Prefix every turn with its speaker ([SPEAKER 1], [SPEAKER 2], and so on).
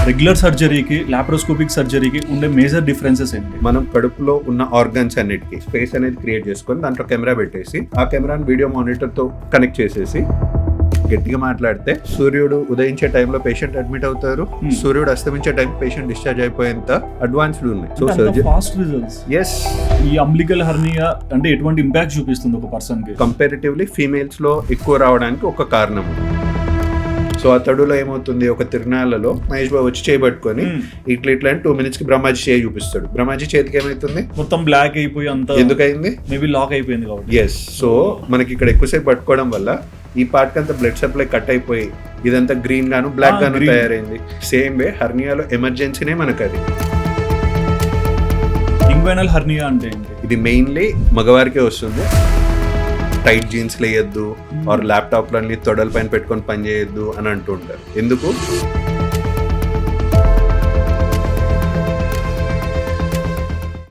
[SPEAKER 1] Regular సర్జరీకి laparoscopic సర్జరీకి ఉండే మేజర్ డిఫరెన్సెస్ ఏంటి?
[SPEAKER 2] మనం కడుపులో ఉన్న ఆర్గన్స్ అన్నిటికీ స్పేస్ అనేది క్రియేట్ చేసుకొని దాంట్లో కెమెరా పెట్టేసి ఆ కెమెరాని వీడియో మానిటర్ తో కనెక్ట్ చేసేసి గట్టిగా మాట్లాడితే సూర్యుడు ఉదయించే టైంలో పేషెంట్ అడ్మిట్ అవుతారు, సూర్యుడు అస్తమించే టైం పేషెంట్ డిశ్చార్జ్ అయిపోయేంత అడ్వాన్స్డ్ ఉన్నాయి. So surgery
[SPEAKER 1] fast results.
[SPEAKER 2] Yes.
[SPEAKER 1] ఈ అంబ్లికల్ హెర్నియా అంటే ఎటువంటి ఇంపాక్ట్ చూపిస్తుంది ఒక పర్సన్ కి?
[SPEAKER 2] కంపారిటివ్లీ ఫీమేల్స్ లో ఎక్కువ రావడానికి ఒక కారణం. సో ఆ తడులో ఏమవుతుంది, ఒక తిరునాళ్ళలో మహేష్ బాబు వచ్చి చేయబట్టుకొని ఇట్లా ఇట్లా 2 minutes కి బ్రహ్మాజీ చేయి చూపిస్తాడు. బ్రహ్మాజీ చేతికి ఏమైతుంది,
[SPEAKER 1] మొత్తం బ్లాక్ అయిపోయి అంత
[SPEAKER 2] ఎందుకైంది,
[SPEAKER 1] మేబీ లాక్ అయిపోయింది కాబట్టి.
[SPEAKER 2] ఎస్. సో మనకి ఇక్కడ ఎక్కువసేపు పట్టుకోవడం వల్ల ఈ పార్ట్ కి అంతా బ్లడ్ సప్లై కట్ అయిపోయి ఇదంతా గ్రీన్ గాను బ్లాక్ గాను తయారైంది. సేమ్ వే హర్నియాలో ఎమర్జెన్సీనే మనకు అది.
[SPEAKER 1] ఇంగ్వైనల్ హర్నియా అంటే ఏంటి?
[SPEAKER 2] ఇది మెయిన్లీ మగవారికే వస్తుంది. టైట్ జీన్స్ వేయద్దు ఆర్ ల్యాప్టాప్ లో తొడల పైన పెట్టుకొని పని చేయొద్దు అని అంటుంటారు. ఎందుకు?